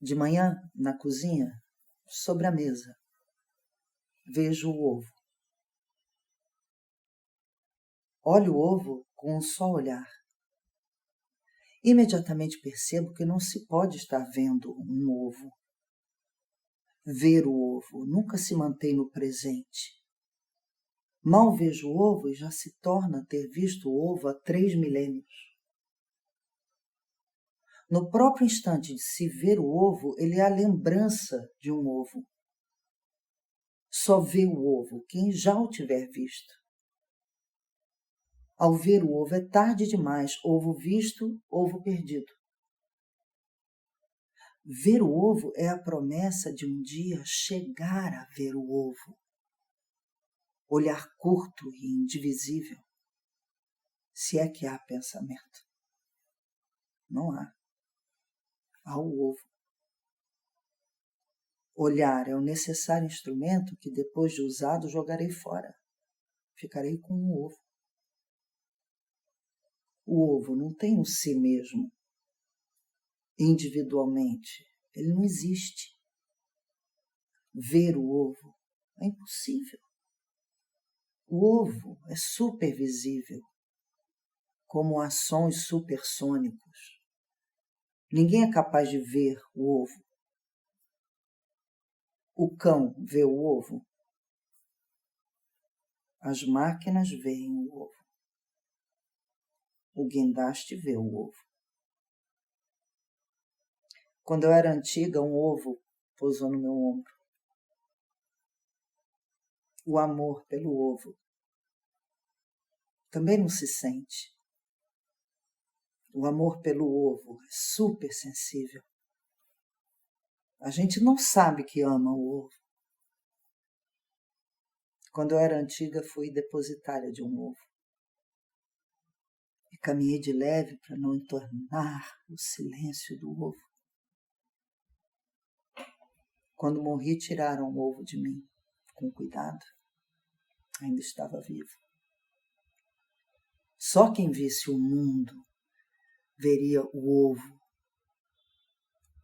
De manhã, na cozinha, sobre a mesa, vejo o ovo. Olho o ovo com um só olhar. Imediatamente percebo que não se pode estar vendo um ovo. Ver o ovo nunca se mantém no presente. Mal vejo o ovo e já se torna ter visto o ovo há 3 milênios. No próprio instante de se ver o ovo, ele é a lembrança de um ovo. Só vê o ovo quem já o tiver visto. Ao ver o ovo é tarde demais, ovo visto, ovo perdido. Ver o ovo é a promessa de um dia chegar a ver o ovo. Olhar curto e indivisível, se é que há pensamento. Não há. Há o ovo. Olhar é o necessário instrumento que, depois de usado, jogarei fora. Ficarei com o ovo. O ovo não tem um si mesmo. Individualmente, ele não existe. Ver o ovo é impossível. O ovo é supervisível, como há sons supersônicos. Ninguém é capaz de ver o ovo. O cão vê o ovo. As máquinas veem o ovo. O guindaste vê o ovo. Quando eu era antiga, um ovo pousou no meu ombro. O amor pelo ovo também não se sente. O amor pelo ovo é super sensível. A gente não sabe que ama o ovo. Quando eu era antiga, fui depositária de um ovo. E caminhei de leve para não entornar o silêncio do ovo. Quando morri, tiraram o ovo de mim, com cuidado. Ainda estava vivo. Só quem visse o mundo veria o ovo.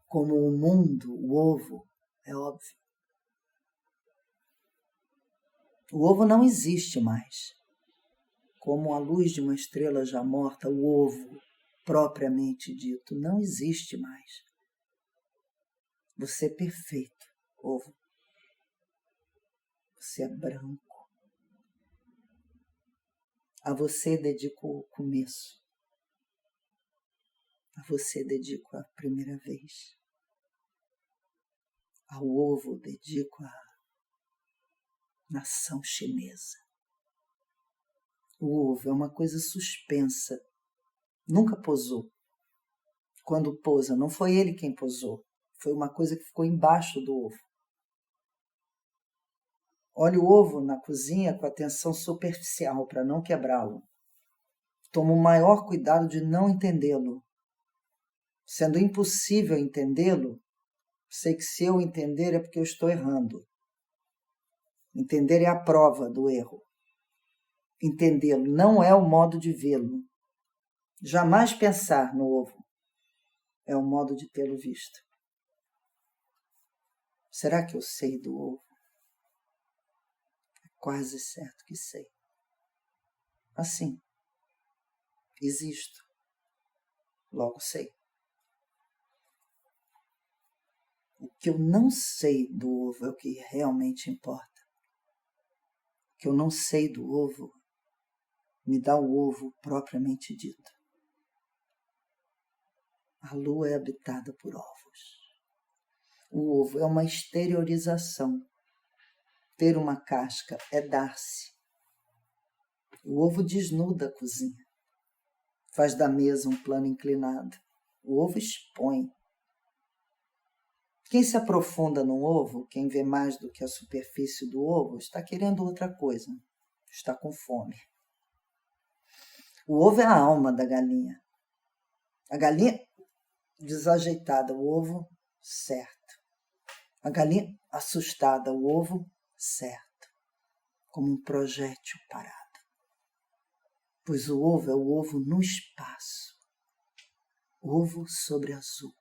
Como o mundo, o ovo, é óbvio. O ovo não existe mais. Como a luz de uma estrela já morta, o ovo, propriamente dito, não existe mais. Você é perfeito, ovo. Você é branco. A você dedico o começo. A você dedico a primeira vez. Ao ovo dedico a nação chinesa. O ovo é uma coisa suspensa. Nunca posou. Quando pousa, não foi ele quem posou. Foi uma coisa que ficou embaixo do ovo. Olhe o ovo na cozinha com atenção superficial para não quebrá-lo. Tomo o maior cuidado de não entendê-lo. Sendo impossível entendê-lo, sei que se eu entender é porque eu estou errando. Entender é a prova do erro. Entendê-lo não é o modo de vê-lo. Jamais pensar no ovo é o modo de tê-lo visto. Será que eu sei do ovo? É quase certo que sei. Assim, existo. Logo sei. O que eu não sei do ovo é o que realmente importa. O que eu não sei do ovo me dá o ovo propriamente dito. A lua é habitada por ovos. O ovo é uma exteriorização. Ter uma casca é dar-se. O ovo desnuda a cozinha. Faz da mesa um plano inclinado. O ovo expõe. Quem se aprofunda no ovo, quem vê mais do que a superfície do ovo, está querendo outra coisa. Está com fome. O ovo é a alma da galinha. A galinha desajeitada, o ovo certo. A galinha assustada, o ovo certo. Como um projétil parado. Pois o ovo é o ovo no espaço. Ovo sobre azul.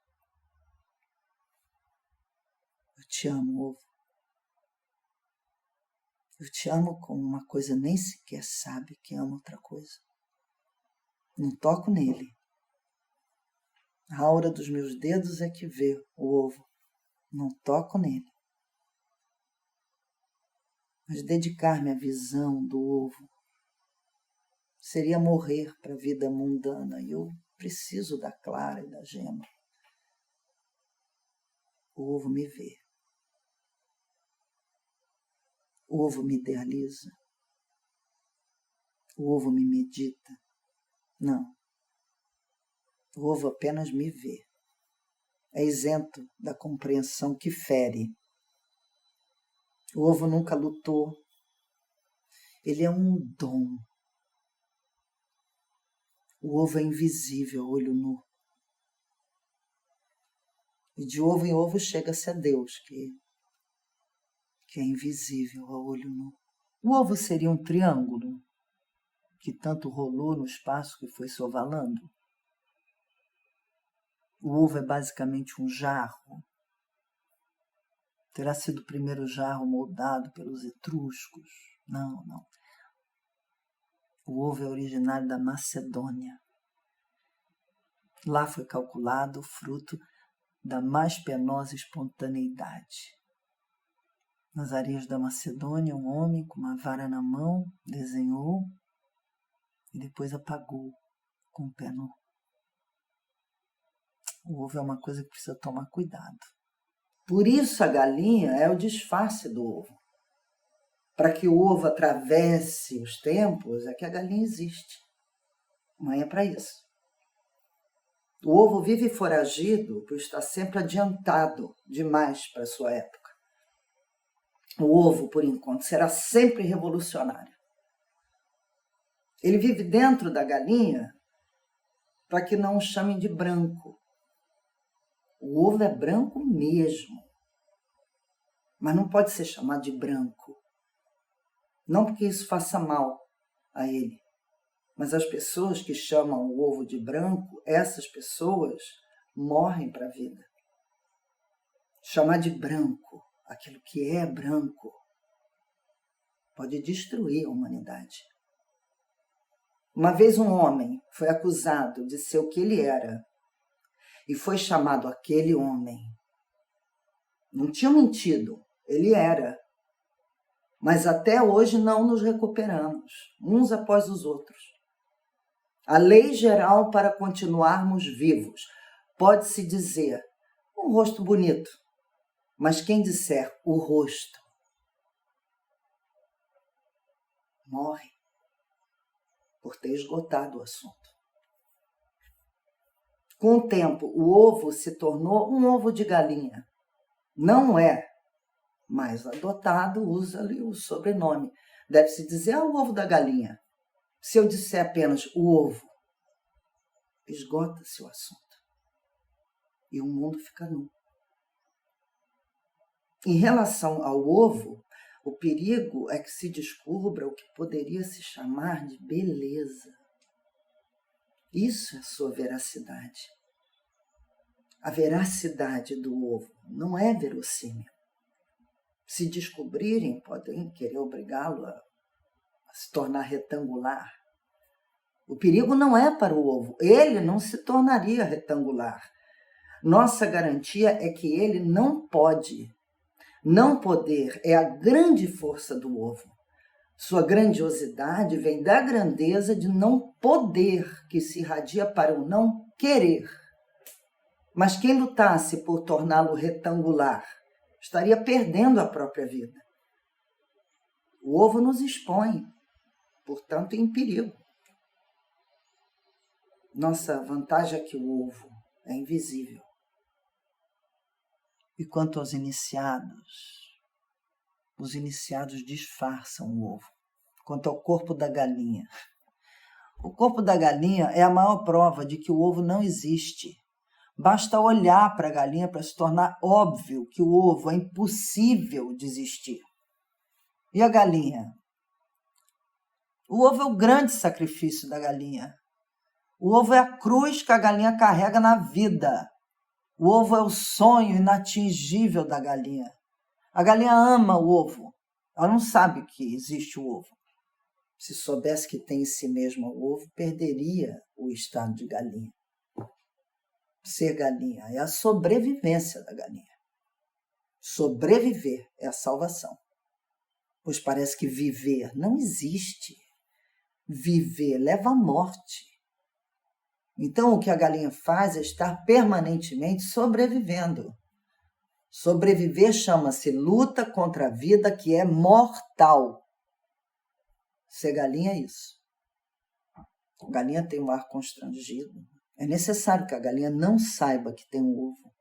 te amo, ovo. Eu te amo como uma coisa nem sequer sabe que ama outra coisa. Não toco nele. A aura dos meus dedos é que vê o ovo. Não toco nele. Mas dedicar-me à visão do ovo seria morrer para a vida mundana. E eu preciso da clara e da gema. O ovo me vê. O ovo me idealiza. O ovo me medita. Não. O ovo apenas me vê. É isento da compreensão que fere. O ovo nunca lutou. Ele é um dom. O ovo é invisível, olho nu. E de ovo em ovo chega-se a Deus, que é invisível ao olho nu. O ovo seria um triângulo que tanto rolou no espaço que foi se ovalando. O ovo é basicamente um jarro. Terá sido o primeiro jarro moldado pelos etruscos? Não, não. O ovo é originário da Macedônia. Lá foi calculado o fruto da mais penosa espontaneidade. Nas areias da Macedônia, um homem com uma vara na mão desenhou e depois apagou com o pé nu. O ovo é uma coisa que precisa tomar cuidado. Por isso a galinha é o disfarce do ovo. Para que o ovo atravesse os tempos, é que a galinha existe. Mãe é para isso. O ovo vive foragido por estar sempre adiantado demais para a sua época. O ovo, por enquanto, será sempre revolucionário. Ele vive dentro da galinha para que não o chamem de branco. O ovo é branco mesmo, mas não pode ser chamado de branco. Não porque isso faça mal a ele, mas as pessoas que chamam o ovo de branco, essas pessoas morrem para a vida. Chamar de branco aquilo que é branco pode destruir a humanidade. Uma vez um homem foi acusado de ser o que ele era e foi chamado aquele homem. Não tinha mentido, ele era. Mas até hoje não nos recuperamos, uns após os outros. A lei geral para continuarmos vivos pode-se dizer um rosto bonito, mas quem disser o rosto morre por ter esgotado o assunto. Com o tempo, o ovo se tornou um ovo de galinha. Não é mais adotado, usa-lhe o sobrenome. Deve-se dizer o ovo da galinha. Se eu disser apenas o ovo, esgota-se o assunto. E o mundo fica nu. Em relação ao ovo, o perigo é que se descubra o que poderia se chamar de beleza. Isso é sua veracidade. A veracidade do ovo não é verossímil. Se descobrirem, podem querer obrigá-lo a se tornar retangular. O perigo não é para o ovo. Ele não se tornaria retangular. Nossa garantia é que ele não pode. Não poder é a grande força do ovo. Sua grandiosidade vem da grandeza de não poder, que se irradia para o não querer. Mas quem lutasse por torná-lo retangular estaria perdendo a própria vida. O ovo nos expõe, portanto, em perigo. Nossa vantagem é que o ovo é invisível. E quanto aos iniciados, os iniciados disfarçam o ovo. Quanto ao corpo da galinha, o corpo da galinha é a maior prova de que o ovo não existe. Basta olhar para a galinha para se tornar óbvio que o ovo é impossível de existir. E a galinha? O ovo é o grande sacrifício da galinha. O ovo é a cruz que a galinha carrega na vida. O ovo é o sonho inatingível da galinha. A galinha ama o ovo. Ela não sabe que existe o ovo. Se soubesse que tem em si mesma o ovo, perderia o estado de galinha. Ser galinha é a sobrevivência da galinha. Sobreviver é a salvação. Pois parece que viver não existe. Viver leva à morte. Então, o que a galinha faz é estar permanentemente sobrevivendo. Sobreviver chama-se luta contra a vida que é mortal. Ser galinha é isso. A galinha tem um ar constrangido. É necessário que a galinha não saiba que tem um ovo.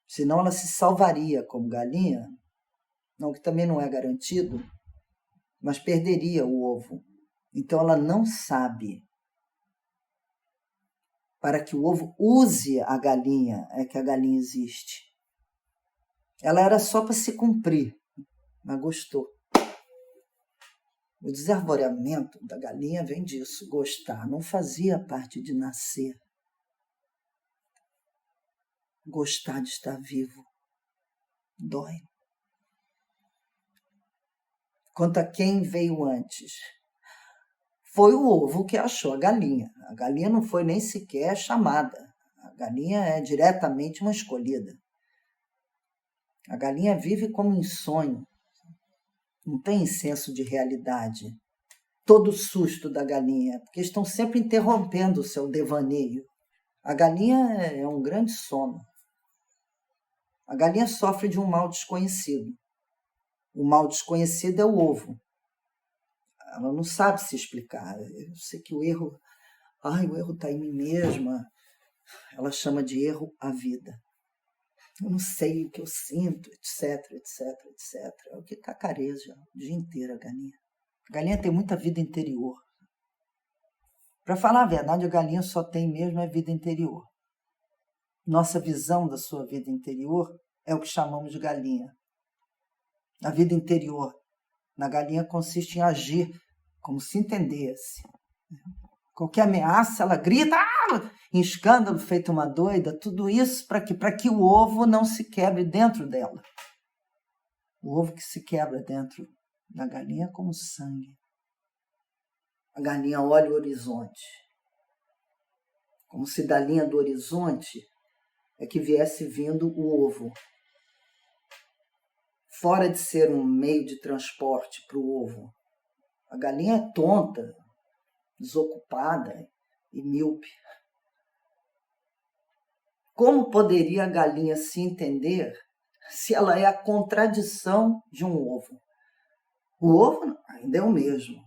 Senão ela se salvaria como galinha, não que também não é garantido, mas perderia o ovo. Então ela não sabe. Para que o ovo use a galinha, é que a galinha existe. Ela era só para se cumprir, mas gostou. O desarvoreamento da galinha vem disso, gostar. Não fazia parte de nascer. Gostar de estar vivo dói. Quanto a quem veio antes, foi o ovo que achou a galinha. A galinha não foi nem sequer chamada. A galinha é diretamente uma escolhida. A galinha vive como em sonho. Não tem senso de realidade. Todo susto da galinha, porque estão sempre interrompendo o seu devaneio. A galinha é um grande sono. A galinha sofre de um mal desconhecido. O mal desconhecido é o ovo. Ela não sabe se explicar. Eu sei que o erro está em mim mesma. Ela chama de erro a vida. Eu não sei o que eu sinto, etc, etc, etc. É o que cacareja o dia inteiro a galinha. A galinha tem muita vida interior. Para falar a verdade, a galinha só tem mesmo a vida interior. Nossa visão da sua vida interior é o que chamamos de galinha. A vida interior na galinha consiste em agir como se entendesse. Qualquer ameaça, ela grita, em escândalo, feito uma doida, tudo isso para que o ovo não se quebre dentro dela. O ovo que se quebra dentro da galinha é como sangue. A galinha olha o horizonte, como se da linha do horizonte é que viesse vindo o ovo. Fora de ser um meio de transporte para o ovo, a galinha é tonta, desocupada e míope. Como poderia a galinha se entender se ela é a contradição de um ovo? O ovo ainda é o mesmo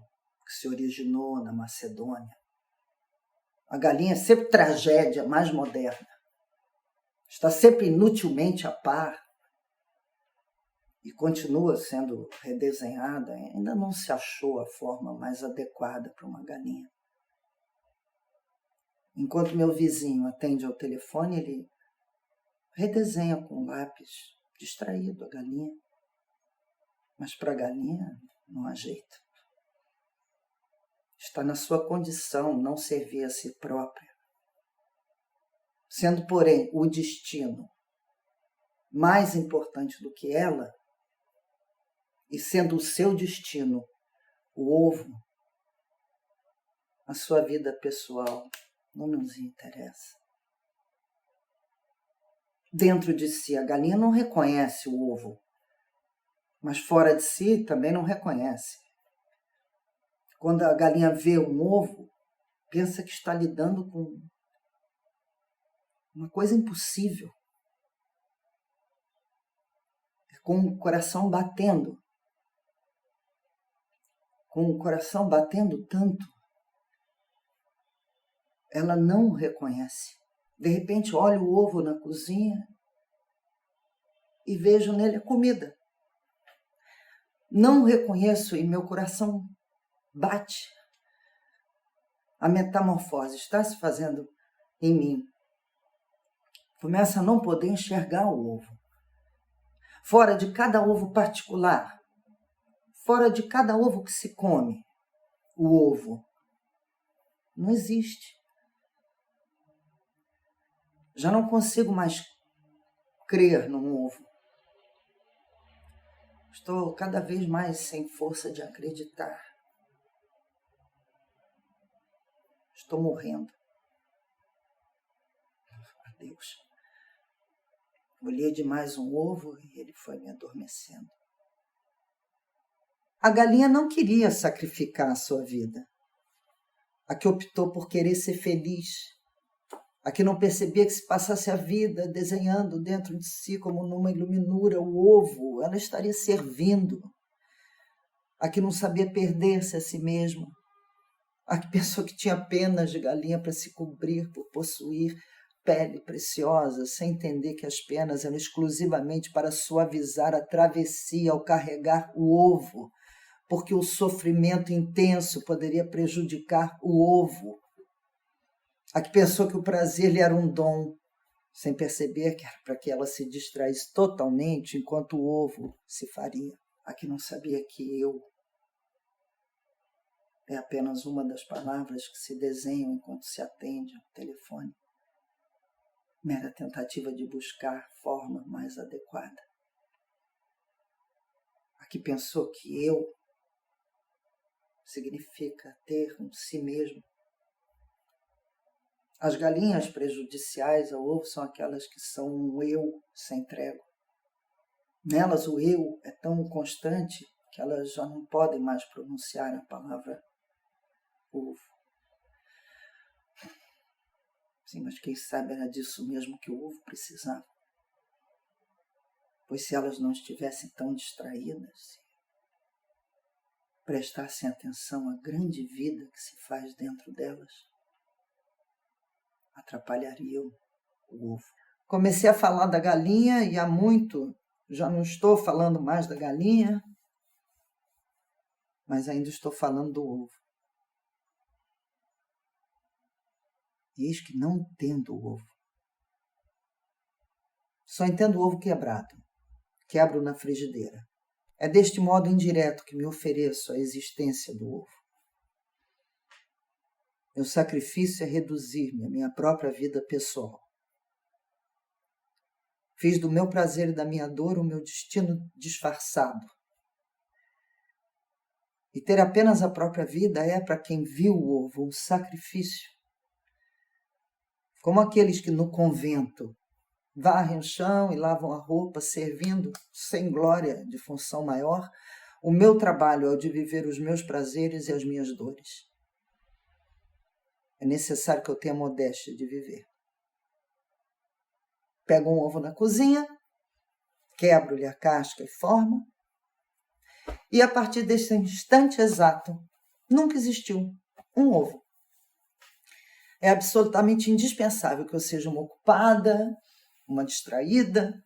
que se originou na Macedônia. A galinha é sempre tragédia mais moderna. Está sempre inutilmente a par e continua sendo redesenhada. Ainda não se achou a forma mais adequada para uma galinha. Enquanto meu vizinho atende ao telefone, ele redesenha com lápis, distraído a galinha. Mas para a galinha não há jeito. Está na sua condição não servir a si própria. Sendo, porém, o destino mais importante do que ela, e sendo o seu destino o ovo, a sua vida pessoal não nos interessa. Dentro de si, a galinha não reconhece o ovo, mas fora de si também não reconhece. Quando a galinha vê um ovo, pensa que está lidando com uma coisa impossível. Com o coração batendo. Com o coração batendo tanto, ela não o reconhece. De repente, olho o ovo na cozinha e vejo nele a comida. Não o reconheço e meu coração bate. A metamorfose está se fazendo em mim. Começa a não poder enxergar o ovo. Fora de cada ovo particular, fora de cada ovo que se come, o ovo não existe. Já não consigo mais crer num ovo. Estou cada vez mais sem força de acreditar. Estou morrendo. Adeus. Olhei demais um ovo e ele foi me adormecendo. A galinha não queria sacrificar a sua vida. A que optou por querer ser feliz. A que não percebia que se passasse a vida desenhando dentro de si como numa iluminura o ovo, ela estaria servindo. A que não sabia perder-se a si mesma. A que pensou que tinha penas de galinha para se cobrir por possuir pele preciosa, sem entender que as penas eram exclusivamente para suavizar a travessia ao carregar o ovo, porque o sofrimento intenso poderia prejudicar o ovo. A que pensou que o prazer lhe era um dom, sem perceber que era para que ela se distraísse totalmente enquanto o ovo se faria. A que não sabia que eu é apenas uma das palavras que se desenham enquanto se atende ao telefone. Mera tentativa de buscar forma mais adequada. A que pensou que eu significa ter um si mesmo. As galinhas prejudiciais ao ovo são aquelas que são um eu sem trégua. Nelas o eu é tão constante que elas já não podem mais pronunciar a palavra ovo. Sim, mas quem sabe era disso mesmo que o ovo precisava. Pois se elas não estivessem tão distraídas, prestassem atenção à grande vida que se faz dentro delas, atrapalhariam o ovo. Comecei a falar da galinha e há muito já não estou falando mais da galinha, mas ainda estou falando do ovo. E eis que não entendo o ovo. Só entendo o ovo quebrado. Quebro na frigideira. É deste modo indireto que me ofereço à existência do ovo. Meu sacrifício é reduzir-me à minha própria vida pessoal. Fiz do meu prazer e da minha dor o meu destino disfarçado. E ter apenas a própria vida é, para quem viu o ovo, um sacrifício. Como aqueles que no convento varrem o chão e lavam a roupa, servindo sem glória de função maior, o meu trabalho é o de viver os meus prazeres e as minhas dores. É necessário que eu tenha modéstia de viver. Pego um ovo na cozinha, quebro-lhe a casca e forma, e a partir desse instante exato, nunca existiu um ovo. É absolutamente indispensável que eu seja uma ocupada, uma distraída.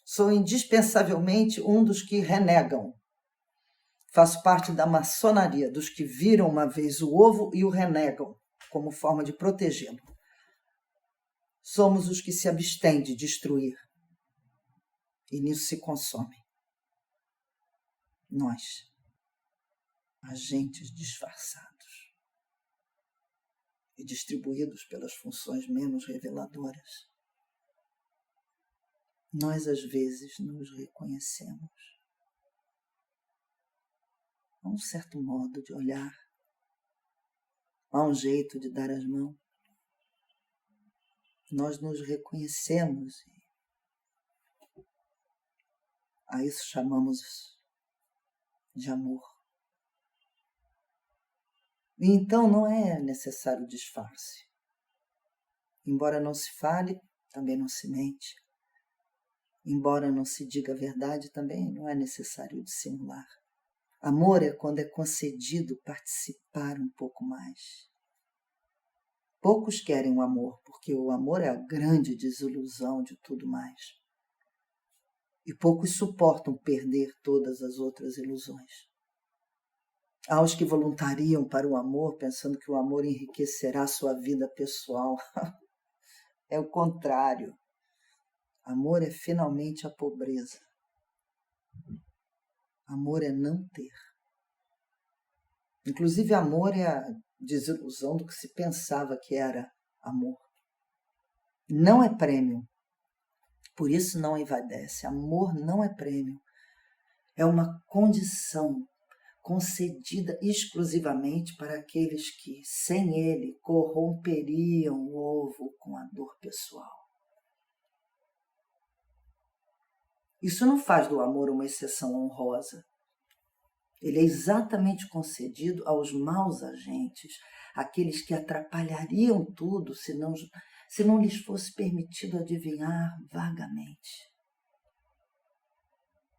Sou indispensavelmente um dos que renegam. Faço parte da maçonaria, dos que viram uma vez o ovo e o renegam, como forma de protegê-lo. Somos os que se abstêm de destruir. E nisso se consomem. Nós, agentes disfarçados e distribuídos pelas funções menos reveladoras. Nós, às vezes, nos reconhecemos. Há um certo modo de olhar. Há um jeito de dar as mãos. Nós nos reconhecemos. A isso chamamos de amor. E então não é necessário disfarce. Embora não se fale, também não se mente. Embora não se diga a verdade, também não é necessário dissimular. Amor é quando é concedido participar um pouco mais. Poucos querem o amor, porque o amor é a grande desilusão de tudo mais. E poucos suportam perder todas as outras ilusões. Há os que voluntariam para o amor, pensando que o amor enriquecerá sua vida pessoal. É o contrário. Amor é finalmente a pobreza. Amor é não ter. Inclusive, amor é a desilusão do que se pensava que era amor. Não é prêmio. Por isso não envaidece. Amor não é prêmio. É uma condição concedida exclusivamente para aqueles que, sem ele, corromperiam o ovo com a dor pessoal. Isso não faz do amor uma exceção honrosa. Ele é exatamente concedido aos maus agentes, aqueles que atrapalhariam tudo se não lhes fosse permitido adivinhar vagamente.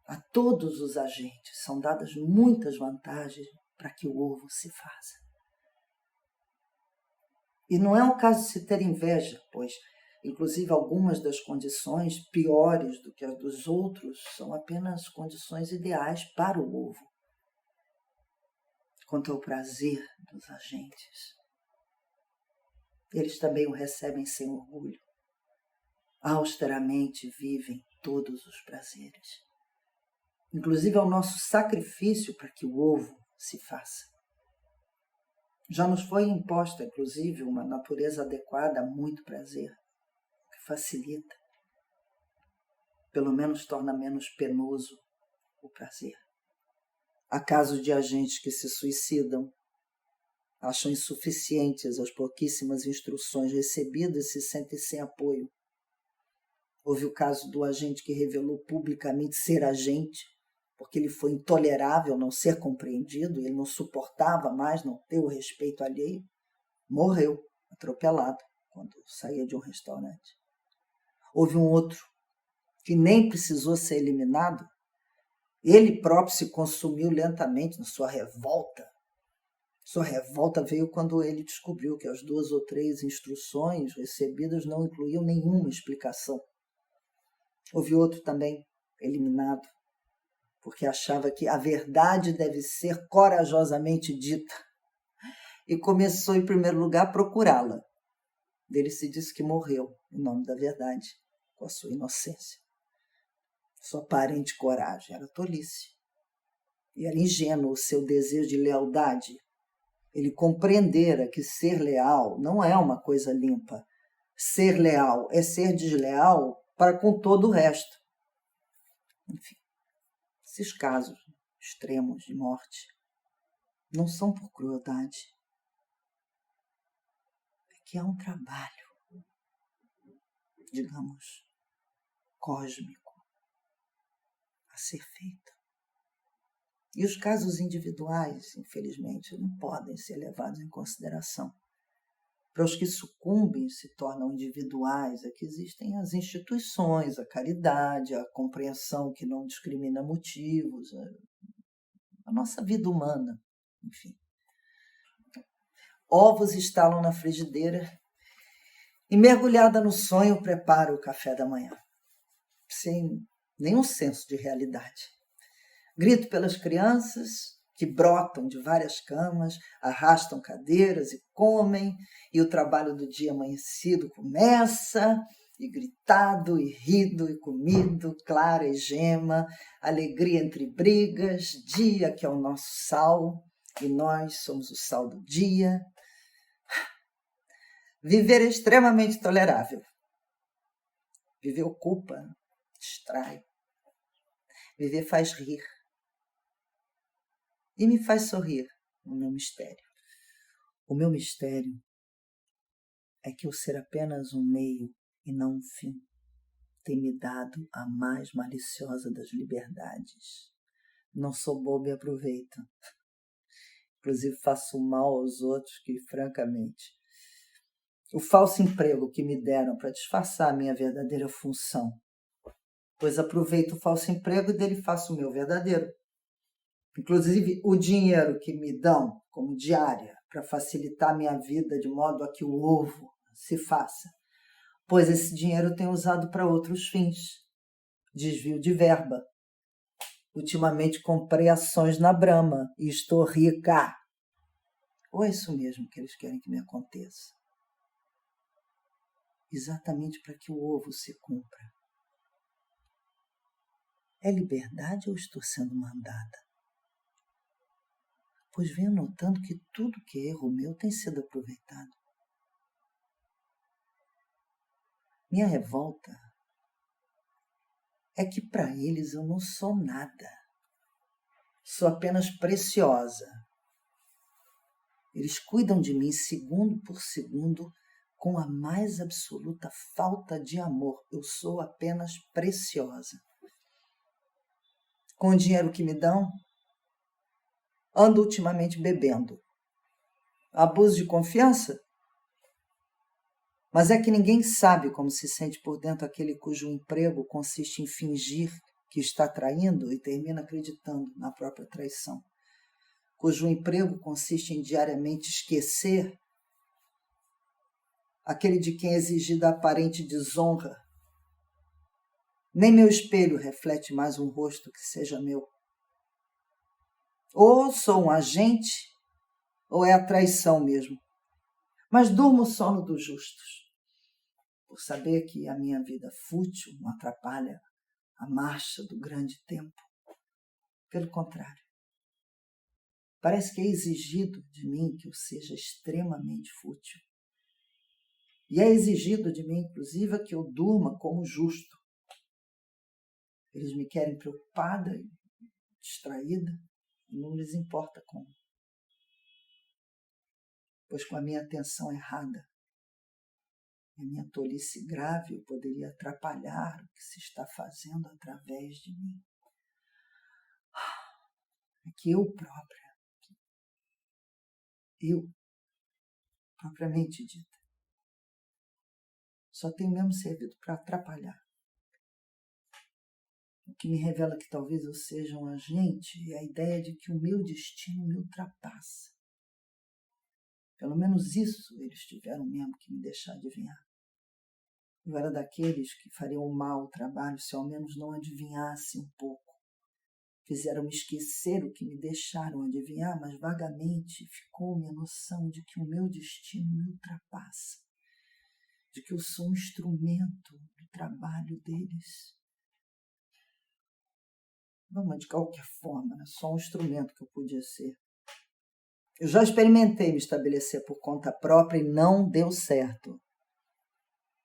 A todos os agentes são dadas muitas vantagens para que o ovo se faça. E não é o caso de se ter inveja, pois, inclusive, algumas das condições piores do que as dos outros são apenas condições ideais para o ovo. Quanto ao prazer dos agentes, eles também o recebem sem orgulho. Austeramente vivem todos os prazeres. Inclusive ao nosso sacrifício para que o ovo se faça. Já nos foi imposta, inclusive, uma natureza adequada a muito prazer, que facilita, pelo menos torna menos penoso o prazer. Há casos de agentes que se suicidam, acham insuficientes as pouquíssimas instruções recebidas e se sentem sem apoio. Houve o caso do agente que revelou publicamente ser agente, porque ele foi intolerável não ser compreendido, ele não suportava mais não ter o respeito alheio. Morreu, atropelado, quando saía de um restaurante. Houve um outro que nem precisou ser eliminado, ele próprio se consumiu lentamente na sua revolta. Sua revolta veio quando ele descobriu que as 2 ou 3 instruções recebidas não incluíam nenhuma explicação. Houve outro também eliminado, porque achava que a verdade deve ser corajosamente dita. E começou, em primeiro lugar, a procurá-la. Dele se disse que morreu em nome da verdade, com a sua inocência. Sua aparente coragem era tolice. E era ingênuo o seu desejo de lealdade. Ele compreendera que ser leal não é uma coisa limpa. Ser leal é ser desleal para com todo o resto. Enfim, esses casos extremos de morte não são por crueldade. É que há um trabalho, digamos, cósmico a ser feito. E os casos individuais, infelizmente, não podem ser levados em consideração. Para os que sucumbem se tornam individuais, é que existem as instituições, a caridade, a compreensão que não discrimina motivos, a nossa vida humana, enfim. Ovos estalam na frigideira e, mergulhada no sonho, preparo o café da manhã, sem nenhum senso de realidade. Grito pelas crianças que brotam de várias camas, arrastam cadeiras e comem, e o trabalho do dia amanhecido começa, e gritado, e rido, e comido, clara e gema, alegria entre brigas, dia que é o nosso sal, e nós somos o sal do dia. Viver é extremamente tolerável. Viver ocupa, distrai. Viver faz rir. E me faz sorrir no meu mistério. O meu mistério é que eu ser apenas um meio e não um fim tem me dado a mais maliciosa das liberdades. Não sou bobo e aproveito. Inclusive faço mal aos outros que, francamente, o falso emprego que me deram para disfarçar a minha verdadeira função, pois aproveito o falso emprego e dele faço o meu verdadeiro. Inclusive, o dinheiro que me dão como diária para facilitar a minha vida de modo a que o ovo se faça, pois esse dinheiro eu tenho usado para outros fins. Desvio de verba. Ultimamente comprei ações na Brahma e estou rica. Ou é isso mesmo que eles querem que me aconteça? Exatamente para que o ovo se cumpra. É liberdade ou estou sendo mandada? Pois venho notando que tudo que é erro meu tem sido aproveitado. Minha revolta é que para eles eu não sou nada. Sou apenas preciosa. Eles cuidam de mim segundo por segundo com a mais absoluta falta de amor. Eu sou apenas preciosa. Com o dinheiro que me dão, ando ultimamente bebendo. Abuso de confiança? Mas é que ninguém sabe como se sente por dentro aquele cujo emprego consiste em fingir que está traindo e termina acreditando na própria traição. Cujo emprego consiste em diariamente esquecer aquele de quem é exigida a aparente desonra. Nem meu espelho reflete mais um rosto que seja meu. Ou sou um agente, ou é a traição mesmo. Mas durmo o sono dos justos, por saber que a minha vida fútil não atrapalha a marcha do grande tempo. Pelo contrário, parece que é exigido de mim que eu seja extremamente fútil. E é exigido de mim, inclusive, que eu durma como justo. Eles me querem preocupada e distraída, e não lhes importa como. Pois com a minha atenção errada, a minha tolice grave, eu poderia atrapalhar o que se está fazendo através de mim. É que eu própria, eu, propriamente dita, só tenho mesmo servido para atrapalhar. O que me revela que talvez eu seja um agente é a ideia de que o meu destino me ultrapassa. Pelo menos isso eles tiveram mesmo que me deixar adivinhar. Eu era daqueles que fariam mal o trabalho se ao menos não adivinhasse um pouco. Fizeram-me esquecer o que me deixaram adivinhar, mas vagamente ficou-me a noção de que o meu destino me ultrapassa, de que eu sou um instrumento do trabalho deles. Vamos, de qualquer forma, né? Só um instrumento que eu podia ser. Eu já experimentei me estabelecer por conta própria e não deu certo.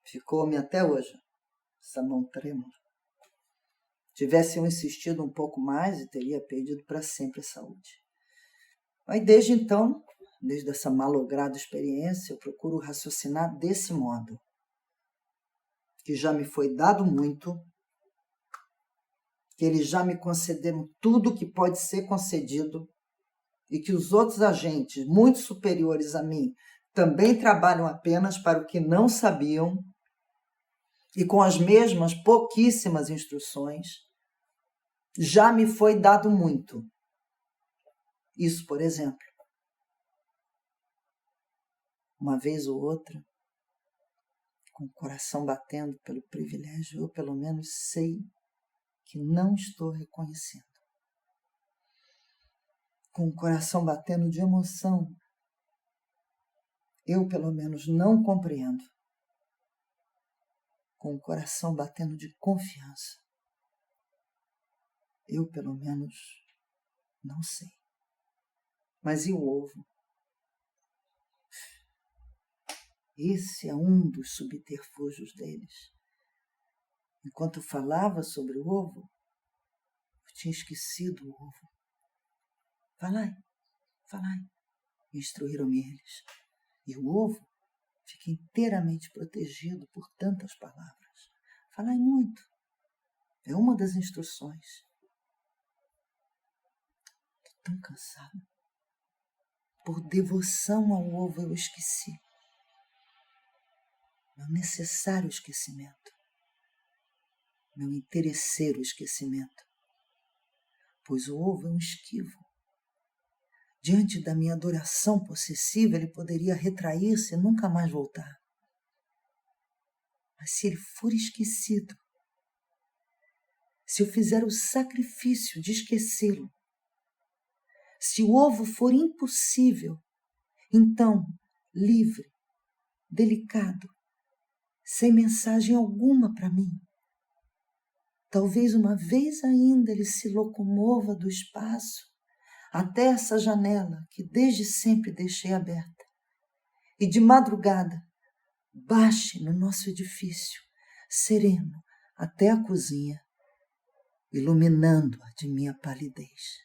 Ficou-me até hoje essa mão trêmula. Tivesse eu insistido um pouco mais e teria perdido para sempre a saúde. Mas desde então, desde essa malograda experiência, eu procuro raciocinar desse modo. Que já me foi dado muito, que eles já me concederam tudo que pode ser concedido e que os outros agentes, muito superiores a mim, também trabalham apenas para o que não sabiam e com as mesmas pouquíssimas instruções. Já me foi dado muito. Isso, por exemplo. Uma vez ou outra, com o coração batendo pelo privilégio, eu pelo menos sei que não estou reconhecendo. Com o coração batendo de emoção, eu pelo menos não compreendo. Com o coração batendo de confiança, eu pelo menos não sei. Mas e o ovo? Esse é um dos subterfúgios deles. Enquanto eu falava sobre o ovo, eu tinha esquecido o ovo. Falai, instruíram-me eles. E o ovo fica inteiramente protegido por tantas palavras. Falai muito. É uma das instruções. Estou tão cansada. Por devoção ao ovo eu esqueci. Meu necessário esquecimento. Meu interesseiro esquecimento. Pois o ovo é um esquivo. Diante da minha adoração possessiva, ele poderia retrair-se e nunca mais voltar. Mas se ele for esquecido, se eu fizer o sacrifício de esquecê-lo, se o ovo for impossível, então, livre, delicado, sem mensagem alguma para mim, talvez uma vez ainda ele se locomova do espaço até essa janela que desde sempre deixei aberta e de madrugada baixe no nosso edifício, sereno, até a cozinha, iluminando-a de minha palidez.